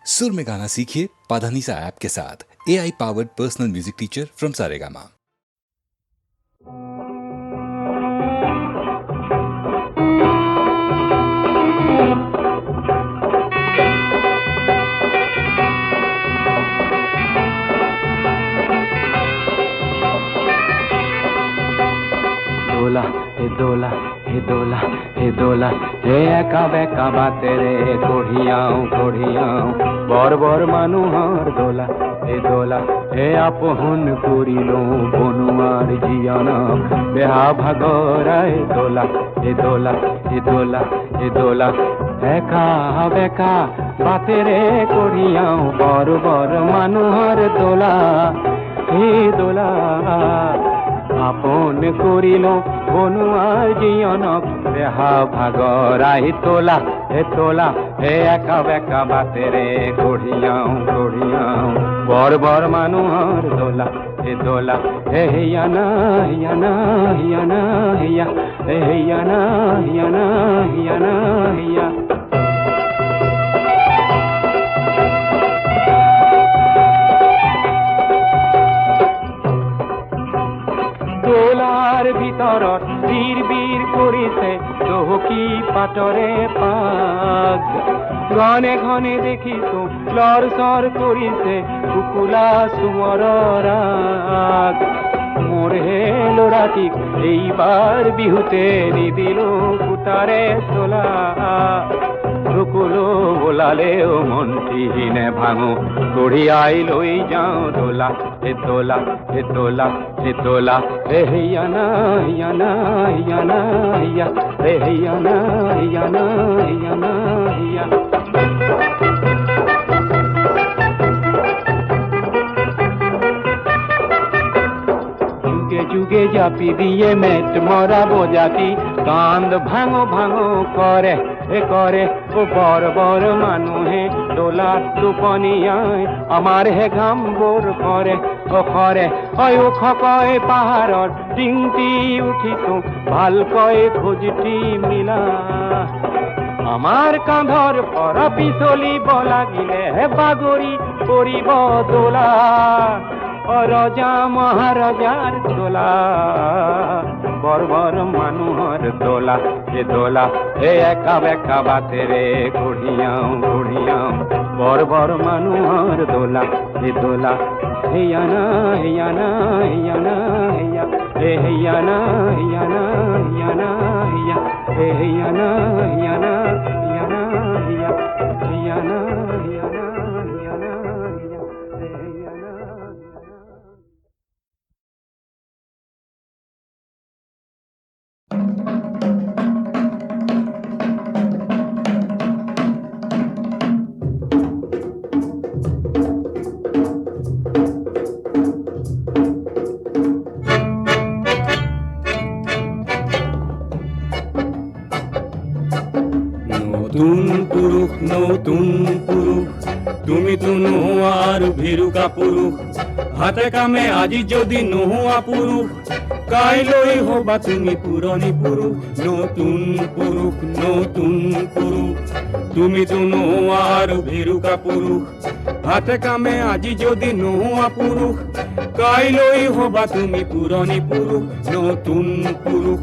सुर में गाना सीखिए पाधानीसा ऐप के साथ। AI powered personal music teacher from Saregama. দোলা হে দোলা হে দোলা হে দোলা হে একা বেকা বাতে রে কঢ়িয়াও কঢ়িয়াও বর বর মানুহৰ দোলা হে দোলা হে আপহন কৰিলো বনুৱাৰ জীয়ানক বেহা ভাগৰাই দোলা হে দোলা হে দোলা হে দোলা একা বেকা বাতে রে কঢ়িয়াও বর বর মানুহৰ দোলা হে দোলা আপন করিল বনুয়ার জীয়নক বেহা ভাগরাই তোলা হে একা বেকা বাতে রে কঢ়িয়াও কঢ়িয়াও বর বর মানুহৰ দোলা হে হিয়ানা হিয়ানা হিয়ানা হিয়া হে হিয়ানা হিয়ানা হিয়ানা হিয়া দোলার ভিতৰত বীৰ বীৰ কৰিছে চহকী পাতৰে পাগ ঘনে ঘনে দেখিছো লৰ চৰ কৰিছে কুকুলা চুমৰৰ ৰাগ মোৰ হে ল'ৰাটিক এইবাৰ বিহুতে নিদিলো ফুটাৰে চোলা ঢুকুলো বোলালেও মন্ত্ৰীহীনে ভাঙো কঢ়িয়াই লৈ যাওঁ দোলা হে দোলা হে দোলা হে দোলা হে হিয়ানা হিয়ানা হিয়ানা হিয়া হে হিয়ানা হিয়ানা হিয়ানা হিয়া যুগে জাপি দিয়ে মেট মরা বোজাতি কান্দ ভাঙো ভাঙো করে করে ও বড় বড় মানুহে দোলা টোপনিয়ায় আমার হে ঘাম বোর করে ও করে ওই খকয় পাহাড়ত টিংটি উঠিছো ভালকৈ খোজটি মিলা আমার কাঁধর পর পিছলিব লাগিলে হে বাগৰি পৰিব দোলা ৰজা মহাৰাজাৰ দোলা বৰ বৰ মানুহৰ দোলা হে একা বেকা বাতে ৰে কঢ়িয়াও কঢ়িয়াও বৰ বৰ মানুহৰ দোলা হিয়ানা হিয়ানা হিয়ানা হিয়া হে হিয়ানা হিয়ানা হিয়ানা হিয়া হে হিয়ানা হিয়ানা হিয়ানা হিয়া হিয়ানা হিয়ানা হিয়ানা হিয়া হে হিয়ানা নতুন পুৰুষ তুমিতো নোহোৱা আৰু ভিৰুকা পুৰুষ হাতে কামে আজি যদি নোহোৱা পুৰুষ কাইলৈ হবা তুমি পুৰণি পুৰুষ নতুন পুৰুষ তুমিতো নোহোৱা আৰু ভিৰুকা পুৰুষ হাতে কামে আজি যদি নোহোৱা পুৰুষ কাইলৈ হবা তুমি পুৰণি পুৰুষ নতুন পুৰুষ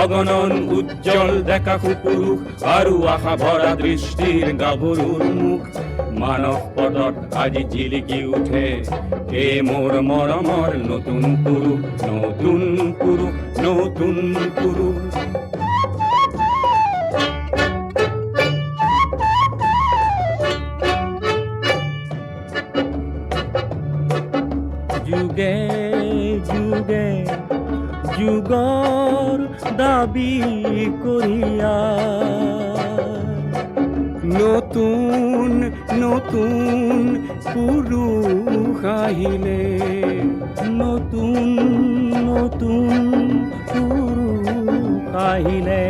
অগণন উজ্জ্বল দেখা পুৰুষ আৰু আশা ভৰা দৃষ্টিৰ গাভৰুৰ মুখ মানৱ পদত আজি জিলিকি উঠে হে মোৰ মৰমৰ নতুন পুৰুষ যুগে যুগে যুগৰ দাবী কৰিয়া নতুন পুৰুষ আহিলে নতুন পুৰুষ আহিলে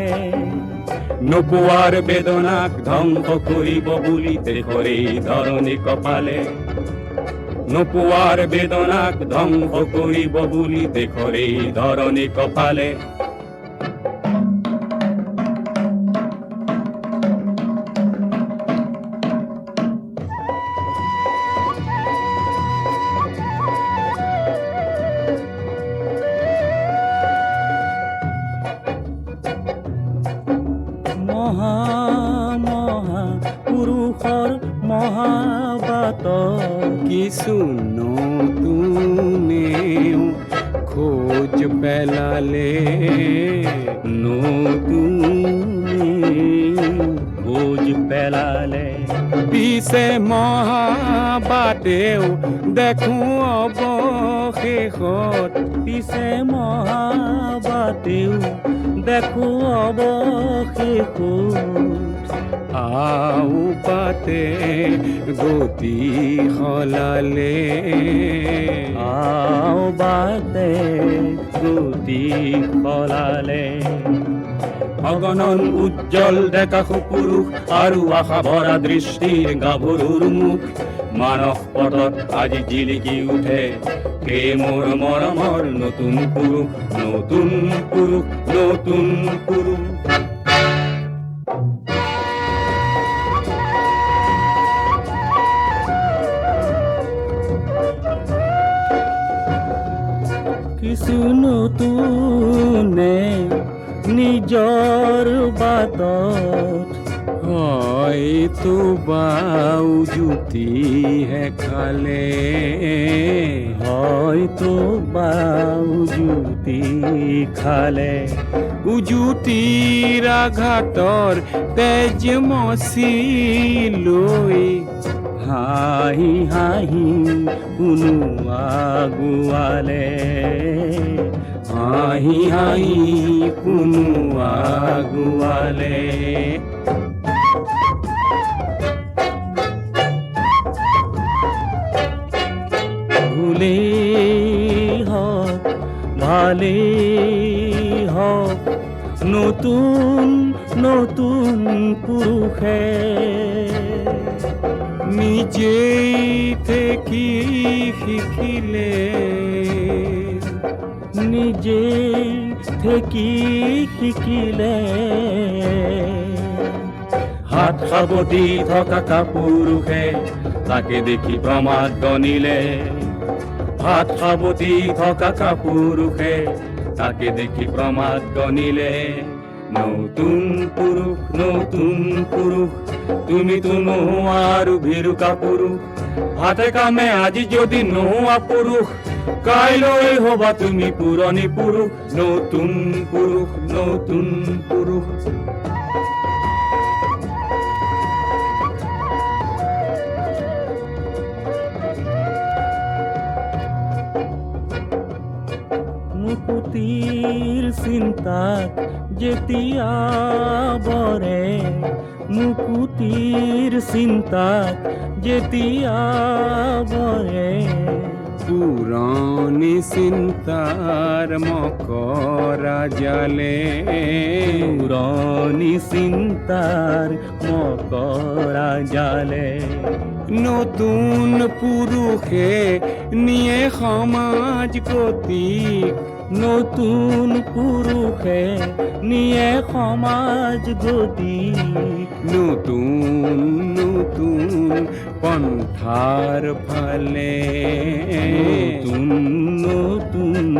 নোপোৱাৰ বেদনাক ধ্বংস কৰিব বুলি দেশৰে ধৰণী কপালে নোপোৱাৰ বেদনাক ধ্বংস কৰিব বুলি দেশৰে ধৰণী কপালে পুৰুষৰ মহাবাত কিছু নতুনেও খোজ পেলালে নতুনে খোজ পেলালে পিছে মহাবাতেও দেখো অৱশেষত পিছে মহাবাতেও দেখো অৱশেষত আও বাতে গতি সলালে আও বাটে গতি সলালে অগণন উজ্জ্বল ডেকা পুৰুষ আৰু আশা ভৰা দৃষ্টিৰ গাভৰুৰ মুখ মানস পথত আজি জিলিকি উঠে প্ৰেমৰ মৰমৰ নতুন পুৰুষ নতুন পুৰুষ নতুন পুৰুষ কিছু নতুনে নিজৰ বাটত হয়তো বাউ জুতিহে খালে হয়তো বাউজুতি খালে উজুতিৰ আঘাতৰ তেজ মচি লৈ হাঁহি হাঁহি কোনো আগুৱালে হাঁহি হাঁহি কোনো আগুৱালে ভুলেই হওক ভালেই হওক নতুন নতুন পুৰুষে নিজেই থেকি শিকিলে নিজেই থেকি শিকিলে হাত সাৱটি থকা পুৰুষে তাকে দেখি প্ৰমাদ গণিলে হাত সাৱটি থকা পুৰুষে তাকে দেখি প্ৰমাদ গণিলে নতুন পুৰুষ তুমিতো নোহোৱা আৰু ভিৰুকা পুৰুষ হাতে কামে আজি যদি নোহোৱা পুৰুষ কাইলৈ হবা তুমি পুৰণি পুৰুষ নতুন পুৰুষ নতুন পুৰুষ মুকুতিৰ চিন্তাত যেতিয়া বৰে মুকুতিৰ চিন্তাত যেতিয়া বৰে পুৰণি চিন্তাৰ মকৰা জালে পুৰণি চিন্তাৰ মকৰা জালে নতুন পুৰুষে নিয়ে সমাজ গতিক নতুন পুৰুষে নিয়ে সমাজ গতি নতুন নতুন পন্থাৰ ফালে নতুন নতুন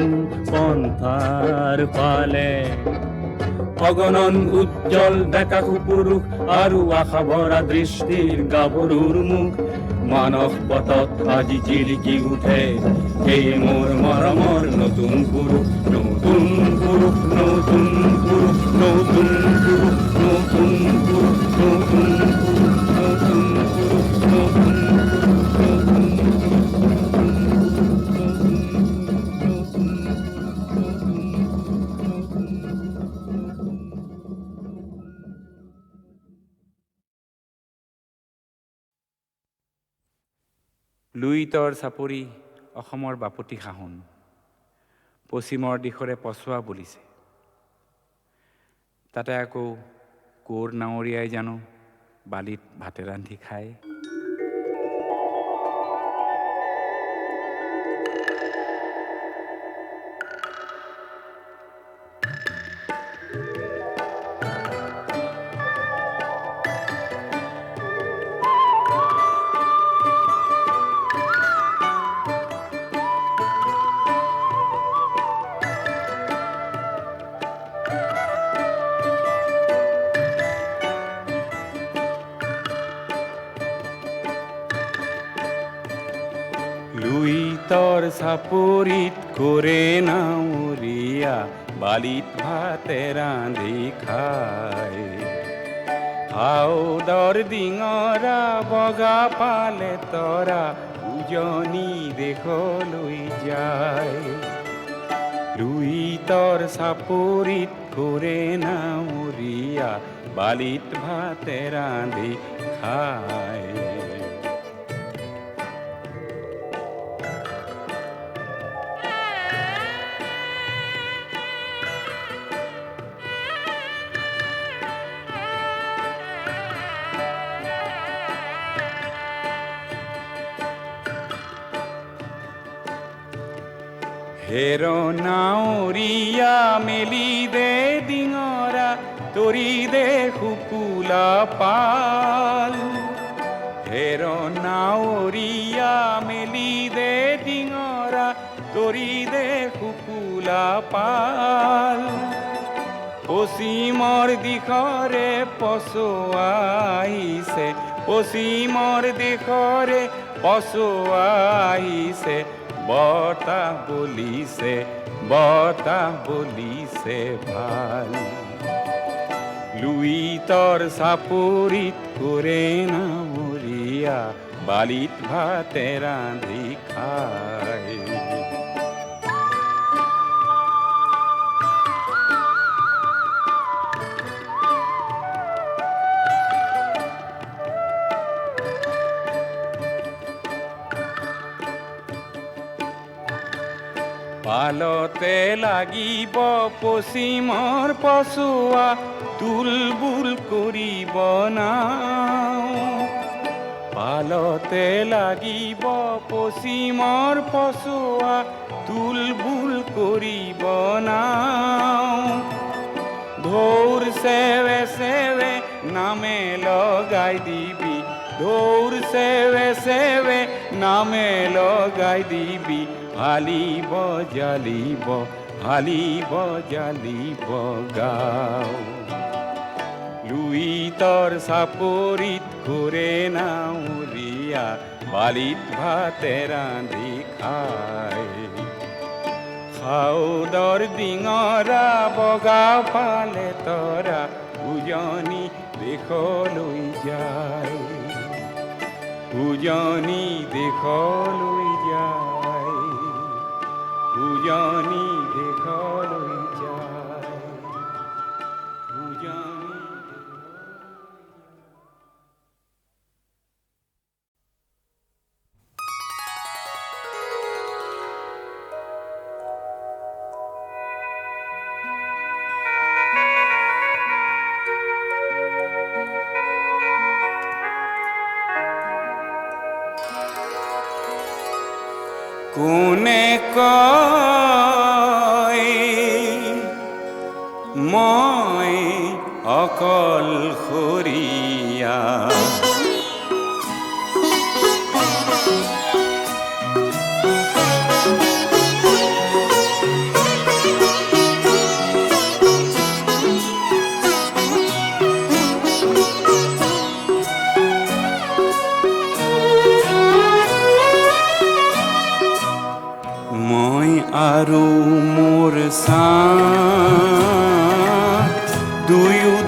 পন্থাৰ ফালে অগণন উজ্জ্বল ডেকা পুৰুষ আৰু আশা ভৰা দৃষ্টিৰ গাভৰুৰ মুখ মানস পথত আজি জিলিকি উঠে এই মোৰ মৰমৰ নতুন পুৰুষ নতুন পুৰুষ নতুন পুৰুষ নতুন পুৰুষ নতুন পুৰুষ নতুন পুৰুষ নতুন পুৰুষ নতুন লুইতৰ চাপৰি অসমৰ বাপতি সাহোন পশ্চিমৰ দিশৰে পছোৱা বুলিছে তাতে আকৌ কোৰ নাৱৰীয়াই জানো বালিত ভাতে ৰান্ধি খায় লুই তৰ চাপৰিত কৰে নাৱৰীয়া বালিত ভাতে ৰান্ধি খায় হাওদৰ ডিঙৰা বগা পালে তৰা উজনি দেশলৈ যায় লুই তৰ চাপৰিত কৰে নাৱৰীয়া বালিত ভাতে ৰান্ধি খায় হেৰ নাৱৰীয়া মেলি দে ডিঙৰা তৰি দে শুকুলা পাল হেৰ নাৱৰীয়া মেলি দে ডিঙৰা তৰি দে শুকুলা পাল পশ্চিমৰ দিশৰে পছোৱা আহিছে পশ্চিমৰ দিশৰে পছোৱা আহিছে বতাহ বলিছে ভাল লুই তৰ চাপৰিত কৰে নাৱৰীয়া বালিত ভাতে ৰান্ধি খায় পালতে লাগিব পশ্চিমৰ পছোৱা তুলবুল কৰিব নাও পালতে লাগিব পশ্চিমৰ পছোৱা তুলবুল কৰিব নাও ঢৌৰ চেৱে চেৱে নামে লগাই দিবি ঢৌৰ চেৱে চেৱে নামে লগাই দিবি হালিব জালিব গাঁও লুই তৰ চাপৰিত কৰে নাৱৰীয়া বালিত ভাতে ৰান্ধি খায় হাওদৰ ডিঙৰা বগা পালে তৰা উজনি দেশলৈ যায় উজনি দেশলৈ যায় উজনি দেশলৈ যায় উজনি কোনে কয় মই অকলশৰীয়া আৰু মোৰ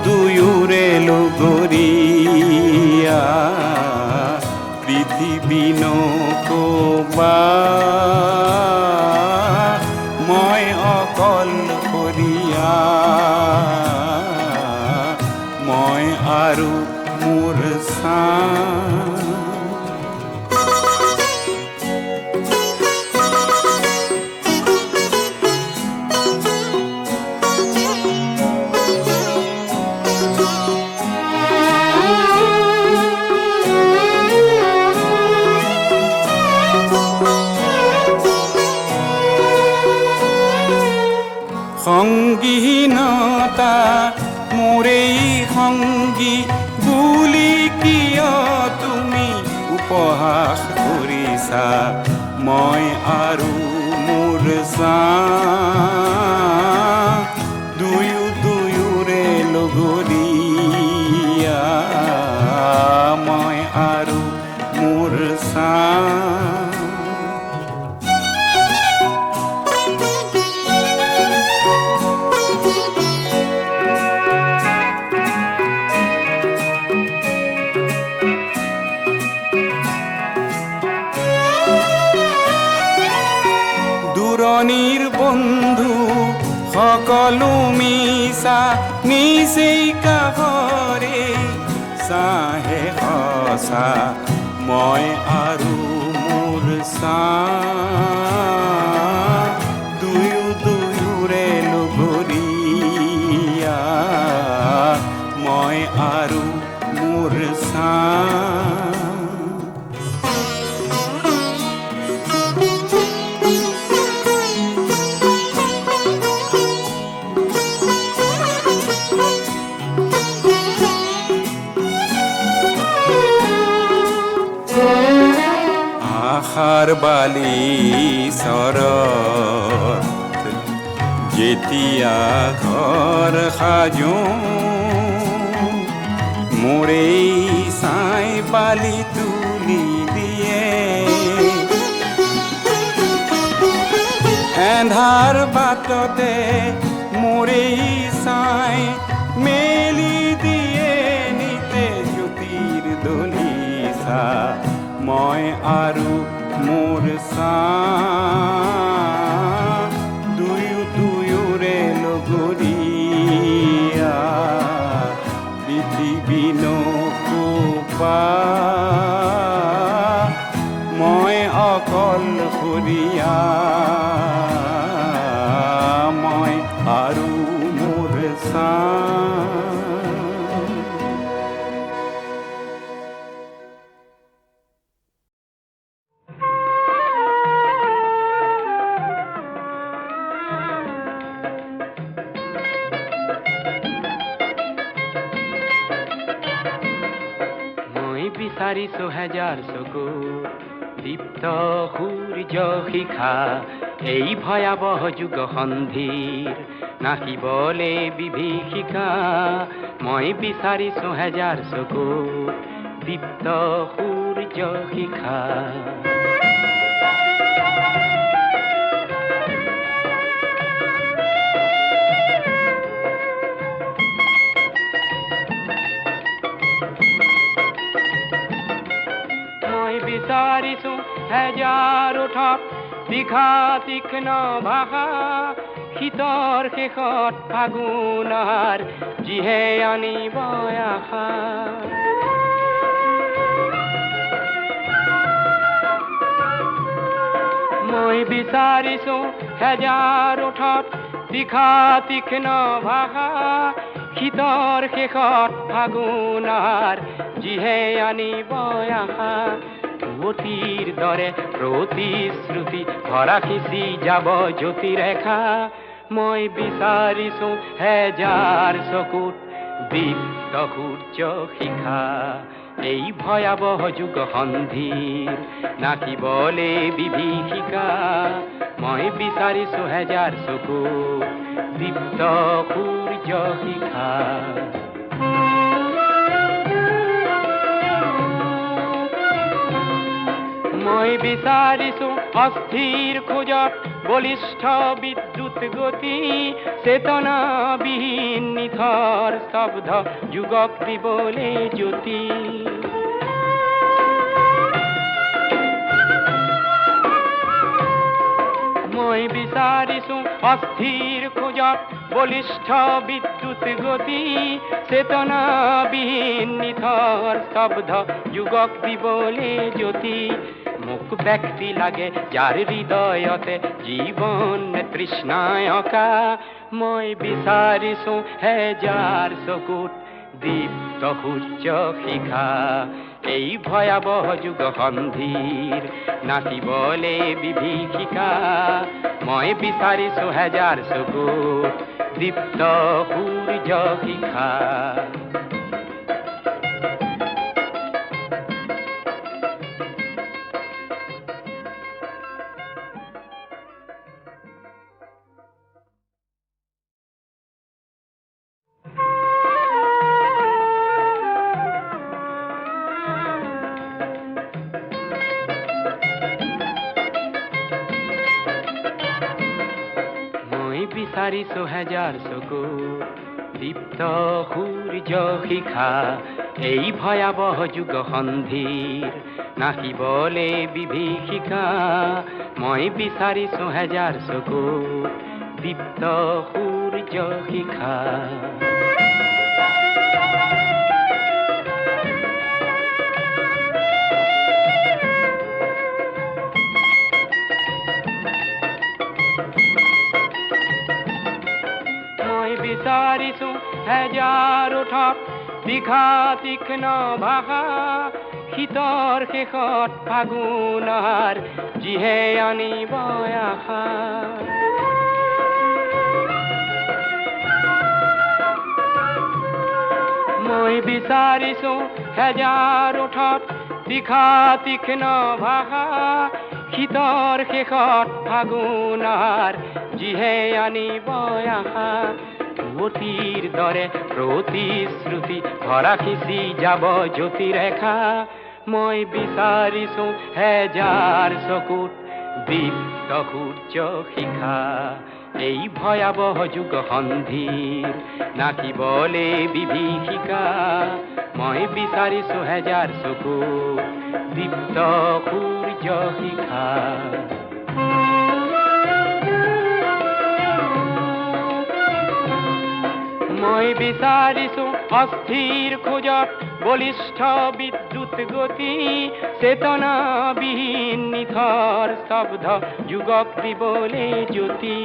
দুয়োৰে লগৰীয়া পৃথিৱী নকবা মই অকলশৰীয়া মই আৰু মোৰ সংগীনতা মোৰেই সংগী বুলি কিয় তুমি উপহাস কৰিছা মই আৰু মোৰ দুয়োৰে লগৰীয়া মই আৰু মোৰ জগনিৰ বন্ধু সকলো মিছা নিচেই কাষৰে চাহে সঁচা মই আৰু মোৰ দুয়ো দুয়োৰে লগৰীয়া মই আৰু মোৰ আশাৰ বালি চৰত যেতিয়া ঘৰ সাজো মোৰেই চাই বালি তুলি দিয়ে এন্ধাৰ বাটতে মোৰেই চাই মেলি দিয়ে নিতে জ্যোতিৰ দলিচা মই আৰু মোৰ দুয়ো দুয়োৰে লগৰীয়া পৃথিৱী নকোপা মই অকলশৰীয়া মই আৰু মোৰ বিচাৰিছো হেজাৰ চকু দীপ্ত সূৰ্য শিখা এই ভয়াবহ যুগ সন্ধিৰ নাচিবলে বিভীষিকা মই বিচাৰিছো হেজাৰ চকু দীপ্ত সূৰ্য শিখা বিচাৰিছো হেজাৰ ওঠত দীঘা তীক্ষ্ণ ভাষা শীতৰ শেষত ফাগুনৰ যিহে আনিব আশা মই বিচাৰিছো হেজাৰ ওঠত দীঘা তীক্ষ্ণ ভাষা শীতৰ শেষত ফাগুনৰ যিহে আনিব আশা অতীৰ দৰে প্ৰতিশ্ৰুতি ভৰা খিচি যাব জ্যোতিৰেখা মই বিচাৰিছো হেজাৰ চকুত দীপ্ত সূৰ্য শিখা এই ভয়াবহ যুগ সন্ধিৰ নাচিবলে বিভীষিকা মই বিচাৰিছো হেজাৰ চকুত দীপ্ত সূৰ্য শিখা মই বিচাৰিছো অস্থিৰ খোজত বলিষ্ঠ বিদ্যুৎ গতি চেতনাবিহীন নিথৰ স্তব্ধ যুগক দিবলে জ্যোতি মই বিচাৰিছো অস্থিৰ খোজত বলিষ্ঠ বিদ্যুৎ গতি চেতনাবিহীন নিথৰ স্তব্ধ যুগক দিবলে জ্যোতি মোক ব্যক্তি লাগে যাৰ হৃদয়তে জীৱন তৃষ্ণায়কা মই বিচাৰিছো হেজাৰ চকুত দীপ্ত সূৰ্য শিখা এই ভয়াবহ যুগ সন্ধিৰ নাচিবলে বিভীষিকা মই বিচাৰিছো হেজাৰ চকুত দীপ্ত সূৰ্য শিখা বিচাৰিছো হেজাৰ চকু দীপ্ত সূৰ্য শিখা এই ভয়াবহ যুগ সন্ধিৰ নাকি বলে বিভীষিকা মই বিচাৰিছো হেজাৰ চকু দীপ্ত সূৰ্য শিখা বিচাৰিছো হেজাৰ ওঠত দীঘা তীক্ষ্ণ ভাষা শীতৰ শেষত ফাগুনৰ যিহে আনিব আশা মই বিচাৰিছো হেজাৰ ওঠত দীঘা তীক্ষ্ণ ভাষা শীতৰ শেষত ফাগুনৰ যিহে আনিব আশা অতীৰ দৰে প্ৰতিশ্ৰুতি ধৰা খিচি যাব জ্যোতিৰেখা মই বিচাৰিছো হেজাৰ চকুত দীপ্ত সূৰ্য শিখা এই ভয়াবহ যুগ সন্ধিৰ নাকিবলে বিভীষিকা মই বিচাৰিছো হেজাৰ চকুত দীপ্ত সূৰ্য শিখা মই বিচাৰিছো অস্থিৰ খোজত বলিষ্ঠ বিদ্যুৎ গতি চেতনাবিহীন নিথৰ শব্দ যুগক দিবলে জ্যোতি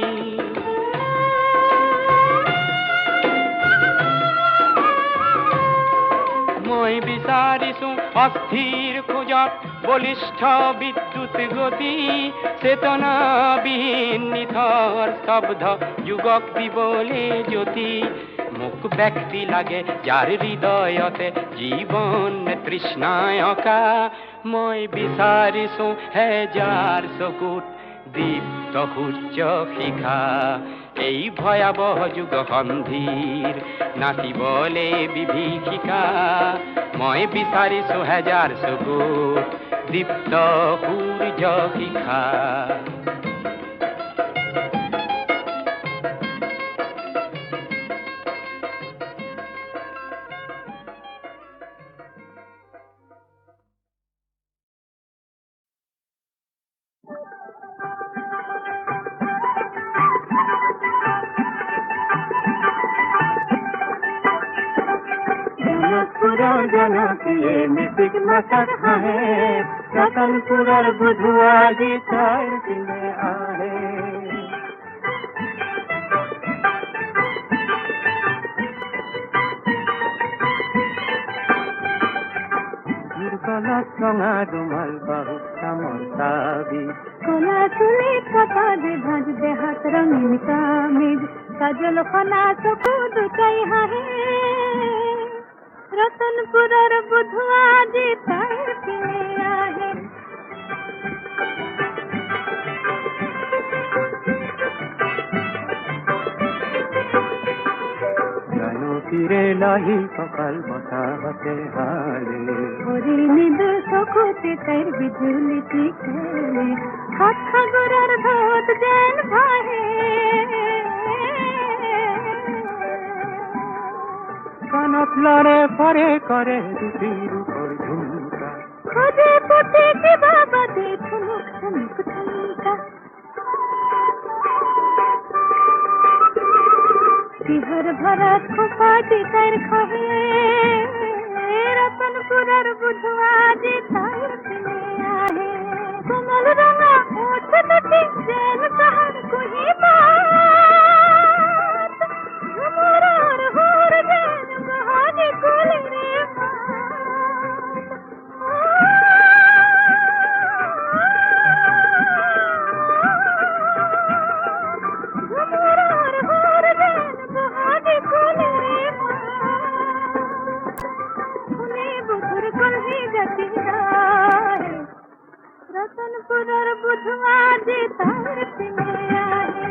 মই বিচাৰিছো অস্থিৰ খোজত বলিষ্ঠ বিদ্যুৎ গতি চেতনাবিহীন নিথৰ শব্দ যুগক দিবলে জ্যোতি মোক ব্যক্তি লাগে যাৰ হৃদয়তে জীৱন তৃষ্ণায়কা মই বিচাৰিছো হেজাৰ চকুত দীপ্ত সূৰ্য শিখা এই ভয়াবহ যুগ সন্ধিৰ নাচিবলে বিভীষিকা মই বিচাৰিছো হেজাৰ চকুত দীপ্ত সূৰ্য শিখা जनकिए मिसिक मसक है रतनपुर बुधुआ जी तारती में आहे दुर्गला संगा रुमाल बहुत समतावी कोला चुली कथा दे भज दे हाथ रंगीन कामिज काजल खना तो खुद कई है रतनपुर बुधवा जी तारती में आहे जानो तीरे लाही कपाल बतावते हाले ओरी निद सखुते कर बिजुली की खेले हाथ खगुरर धोत जैन भाहे कानत लड़े परे करे दूसरी पर झुमका खोजे पोते के बाबा दे ठुनुक ठुनुक ठुमका बिहर भरत को पाटी कर खहे रतनपुर बुधवा जी तारती में आहे कमल रंगा ओठ नटी जैन कहर कोई बात झुमरार होर जैन कहानी कोले रे झुमरार होर जैन कहानी कोले रे उन्हें बुजुर्ग कोल्ही जती राय रतनपुर बुधवा जी तारती में आहे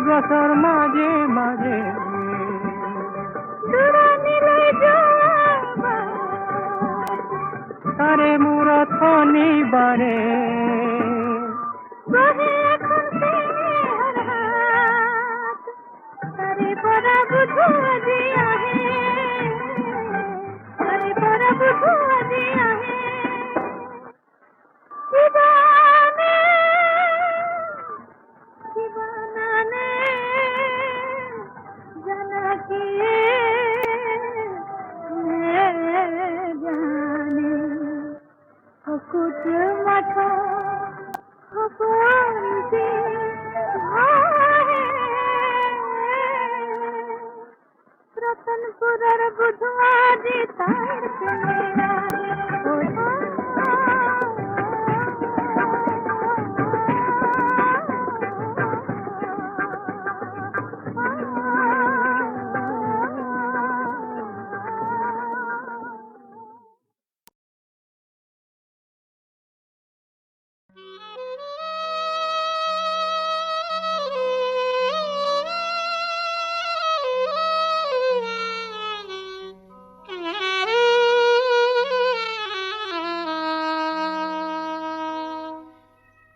गसर माजे माजे दुरानी ले जावा तारे मुरा थानी बारे বহে এখন তের হাত তারে পরা বুঝু আজি আহে তারে পরা বুঝু আজি আহে দিবানে দিবানানে জানা কি जाने कुछ मठो से रतनपुर बुधवा जी तार पे मेरा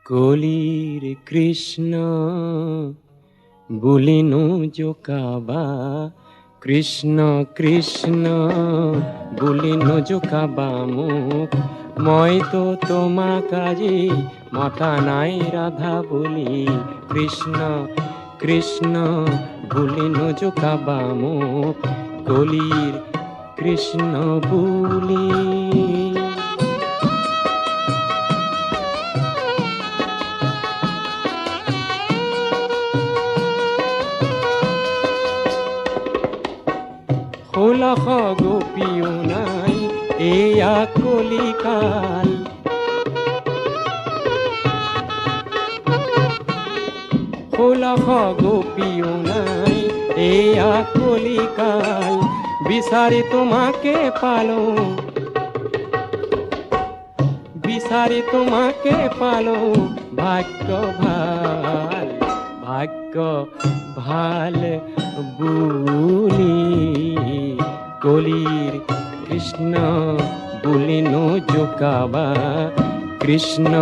কলির কৃষ্ণ বুলিনু জোকাবা কৃষ্ণ কৃষ্ণ বুলিনু জোকাবা মুখ মই তো তোমা কাজি মতা নাই রাধা বলি কৃষ্ণ কৃষ্ণ বুলিনু জোকাবা মুখ কলির কৃষ্ণ বুলি লাখ গোপীও নাই এয়া কলিকাল লাখ গোপীও নাই এয়া কলিকাল বিচারি তোমাকে পালো বিচারি তোমাকে পালো ভাগ্য ভাল ভাগ্য ভাল বুলি কলির কৃষ্ণ বুলিনো জোকাবা কৃষ্ণ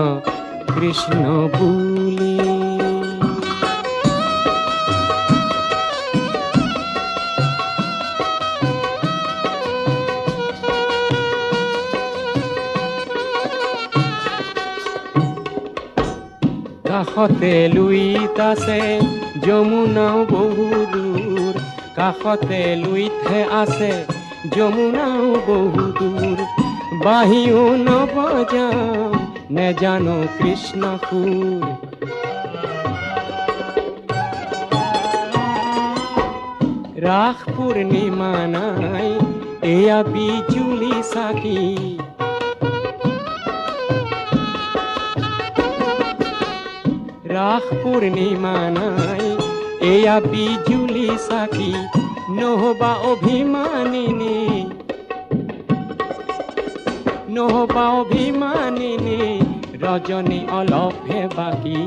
কৃষ্ণ বুলি কাষতে লুইত আছে যমুনাও বহু দূৰ কাষতে লুইতহে আছে যমুনাও বহু দূৰ বাহিও নবজাও নেজানো কৃষ্ণ সুৰ ৰাস পূৰ্ণিমা নাই এয়া বিজুলি চাকি রাস পূর্ণিমা নাই এয়া বিজুলি সাকি নহবা অভিমানিনী নহবা অভিমানিনী রজনী অলপহে বাকি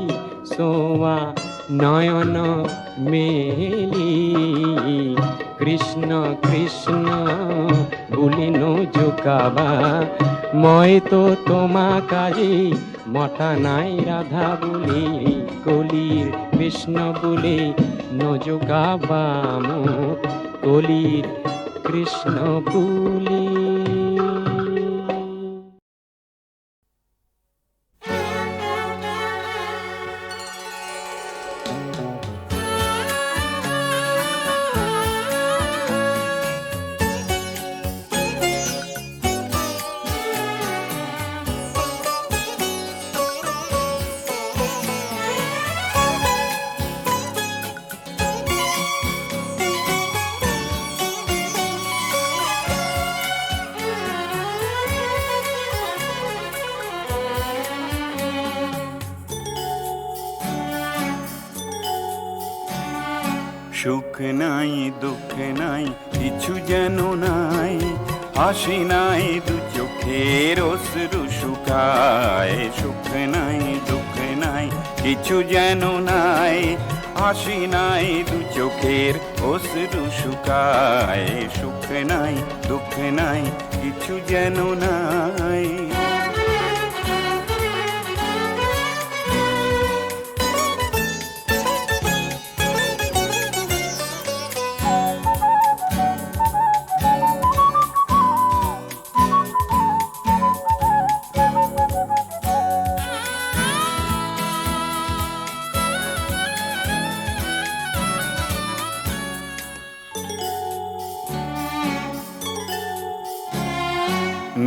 সোয়া নয়ন মেলি কৃষ্ণ কৃষ্ণ বুলিনো জোকাবা মই তো তোমা কাজি মতা নাই রাধা বুলি কলির কৃষ্ণ বুলি নজোকাবা মোক কলির কৃষ্ণ বুলি সুখ নাই দুঃখ নাই কিছু যেন নাই হাসি নাই দু চোখের অশ্রু শুকায় সুখ নাই দুঃখ নাই কিছু যেন নাই হাসি নাই দু চোখের অশ্রু শুকায় সুখ নাই দুঃখ নাই কিছু যেন নাই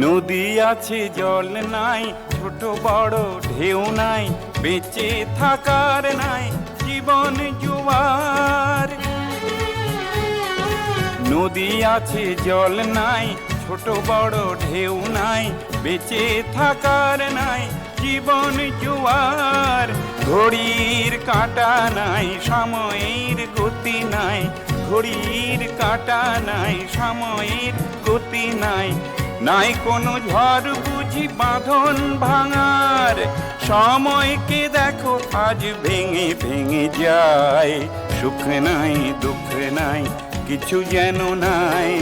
নদী আছে জল নাই, ছোট বড় ঢেউ নাই, বেঁচে থাকার নাই জীবন জোয়ার। নদী আছে জল নাই, ছোট বড় ঢেউ নাই, বেঁচে থাকার নাই জীবন জোয়ার। ঘড়ির কাঁটা নাই, সময়ের গতি নাই, ঘড়ির কাঁটা নাই, সময়ের গতি নাই, নাই কোনো ঝড় বুঝি বাঁধন ভাঙার। সময়কে দেখো আজ ভেঙে ভেঙে যায়, সুখ নাই দুঃখ নাই কিছু যেন নাই,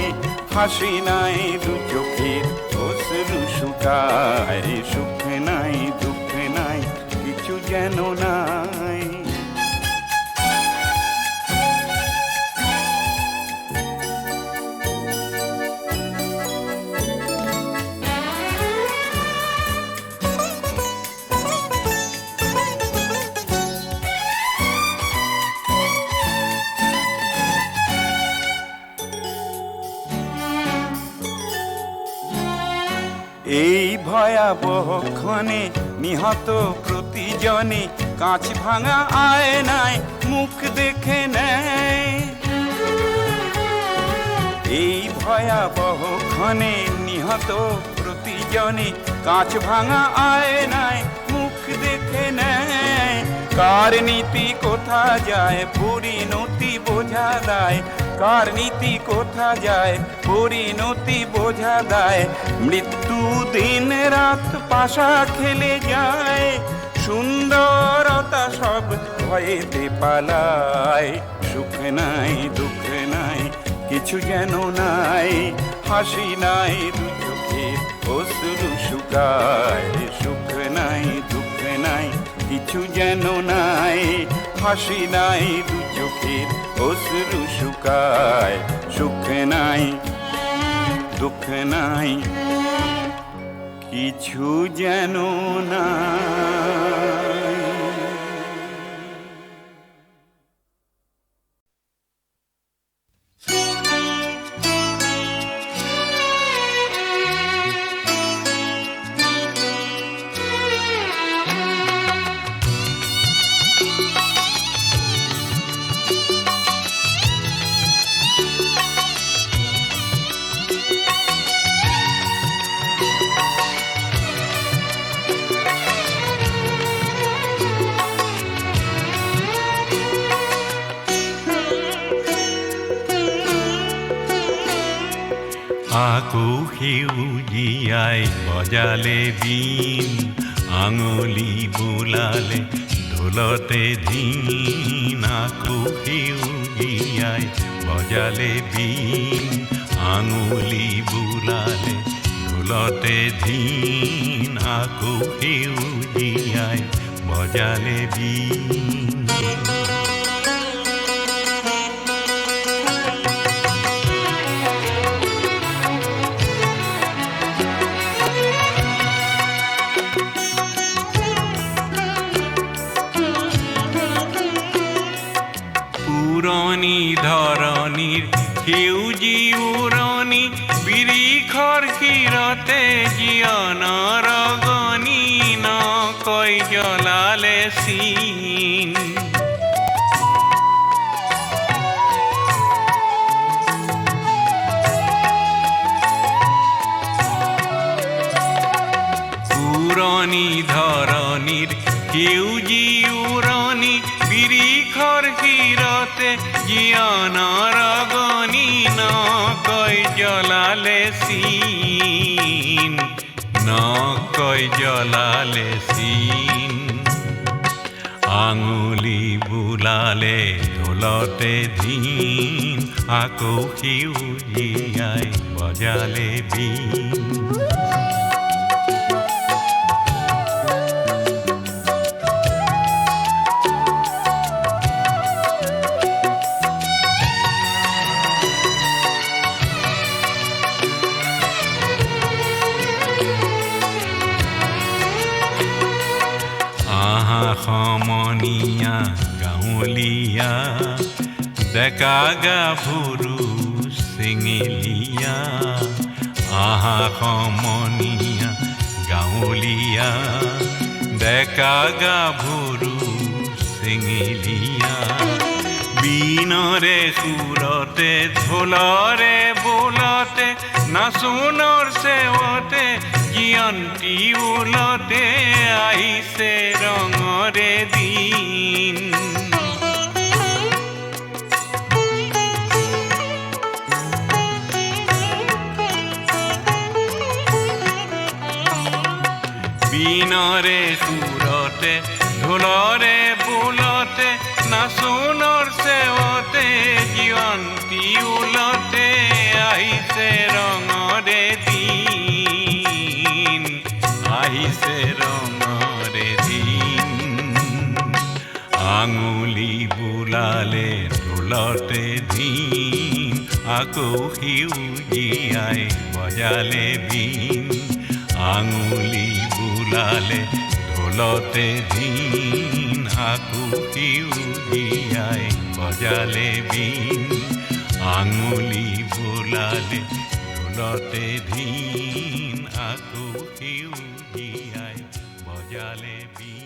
হাসি নাই দু চোখের অশ্রু শুকায়, সুখ নাই দুঃখ নাই কিছু যেন নাই। এই ভয়াবহ ক্ষণে নিহত প্রতিজনে কাঁচ ভাঙা আয়নায় মুখ দেখে নেয়। এই ভয়াবহ ক্ষণে নিহত প্রতিজনে কাঁচ ভাঙা আয়নায় মুখ দেখে নেয়। কার নীতি কোথা যায় পরিণতি বোঝা দেয়, কার নীতি কোথা যায় পরিণতি বোঝা দেয়। মৃত্যু দিন রাত পাশা খেলে যায়, সুন্দরতা সব ভয়েতে পালায়। সুখ নাই দুঃখ নাই কিছু যেন নাই, হাসি নাই দু চোখের অশ্রু শুকায়। সুখ নাই দুঃখ নাই কিছু যেন নাই, হাসি নাই দু চোখের অশ্রু শুকায়। সুখ নাই দুঃখ নাই কিছু যেন নাই। আকো সেউজীয়াই বজালে বীণ, আঙুলি বোলালে ঢোলতে ধীন। আকো সেউজীয়াই বজালে বীণ, আঙুলি বোলালে ঢোলতে ধীন। আকো সেউজীয়াই বজালে বীণ। উৰণি ধৰণিৰ সেউজী উৰণি, বিৰিখৰ শিৰতে জীয়নৰ গণি। নকৈ জ্বলালে চিন, উৰণি ধৰণিৰ সেউজী উৰণি, বিৰিখৰ শিৰতে জীয়নৰ গণি। নকৈ জ্বলালে চিন, নকৈ জ্বলালে চিন। আঙুলি বোলালে ঢোলতে ধীন, আকৌ সেউজীয়াই বজালে বীণ। সমনীয়া গাঁৱলীয়া, ডেকা গাভৰু চেঙেলীয়া। আহা সমনীয়া গাঁৱলীয়া ডেকা গাভৰু চেঙেলীয়া বীণৰে সুৰতে ঢোলৰে বোলতে নাচোনৰ চেৱতে জয়ন্তী ওলতে আহিছে ৰঙৰে দিন বীণৰে সুৰতে ঢোলৰে বোলতে নাচোনৰ চেৱতে জয়ন্তী ওলতে আহিছে ৰঙৰে দিন আহিছে ৰঙৰে দিন আঙুলি বোলালে ঢোলতে ধিন আকৌ সেউজীয়াই বজালে বিন আঙুলি বোলালে ঢোলতে ধিন আকৌ সেউজীয়াই বজালে বিন আঙুলি বোলালে ঢোলতে ধিন আকৌ সেউজীয়াই বজালে বিন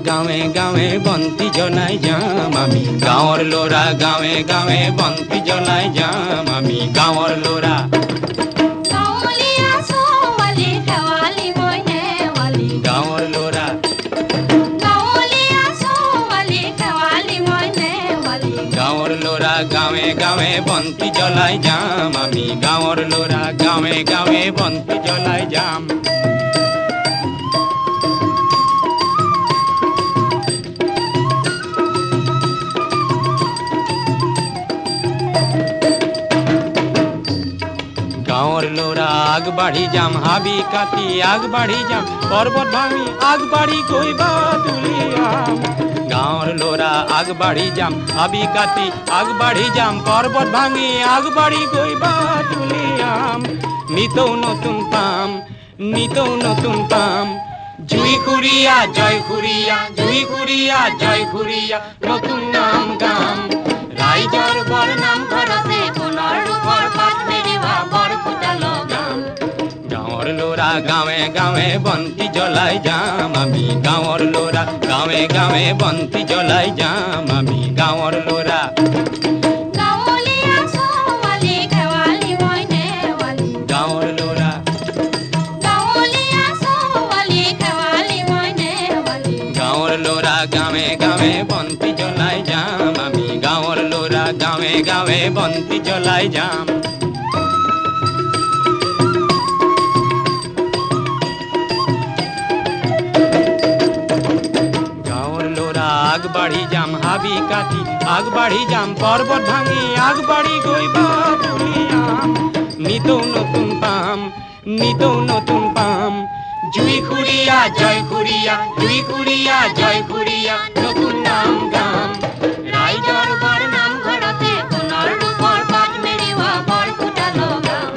গাঁৱে গাঁৱে বন্তি জ্বলাই যাম আমি গাঁৱৰ ল'ৰা গাঁৱে গাঁৱে বন্তি জ্বলাই যাম আমি গাঁৱৰ ল'ৰা গাঁৱৰ ল'ৰা গাঁৱৰ ল'ৰা গাঁৱে গাঁৱে বন্তি জ্বলাই যাম আমি গাঁৱৰ ল'ৰা গাঁৱে গাঁৱে বন্তি জ্বলাই যাম গাঁৱৰ ল'ৰা আগবাঢ়ি যাম হাবি কাটি আগবাঢ়ি যাম পৰ্বত ভাঙি আগবাঢ়ি গৈ বাট উলিয়াম গাঁৱৰ ল'ৰা আগবাঢ়ি যাম হাবি কাটি আগবাঢ়ি যাম পৰ্বত ভাঙি আগবাঢ়ি গৈ বাট উলিয়াম নিতৌ নতুন পাম নিতৌ নতুন পাম জুই খুৰীয়া জয় খুৰীয়া জুই খুৰীয়া জয় খুৰীয়া নতুন নাম গাম ৰাইজৰ বৰ নাম ঘৰতে সোণৰ ৰূপৰ পাত মেৰিবা বৰ ফুটা লগাম গাঁৱৰ ল'ৰা গাঁৱে গাঁৱে বন্তি জ্বলাই যাম আমি গাঁৱৰ ল'ৰা গাঁৱে গাঁৱে বন্তি জ্বলাই যাম আমি গাঁৱৰ ল'ৰা গাঁৱৰ ল'ৰা গাঁৱৰ ল'ৰা গাঁৱে গাঁৱে বন্তি জ্বলাই যাম আমি গাঁৱৰ ল'ৰা গাঁৱে গাঁৱে বন্তি জ্বলাই যাম গাঁৱৰ ল'ৰা আগবাঢ়ি যাম হাবি কাটি আগবাঢ়ি যাম পৰ্বত ভাঙি আগবাঢ়ি গৈ বাট উলিয়াম নিতৌ নতুন পাম নিতৌ নতুন পাম জুই খুৰীয়া জয় খুৰীয়া জুই খুৰীয়া জয় খুৰীয়া নতুন নাম গাম ৰাইজৰ বৰ নাম ঘৰতে সোণৰ ৰূপৰ পাত মেৰিবা বৰ ফুটা লগাম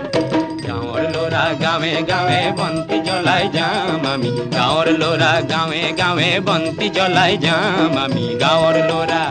গাঁৱৰ ল'ৰা গাঁৱে গাঁৱে বন্তি জ্বলাই যাম আমি গাঁৱৰ ল'ৰা গাঁৱে গাঁৱে বন্তি জ্বলাই যাম আমি গাঁৱৰ ল'ৰা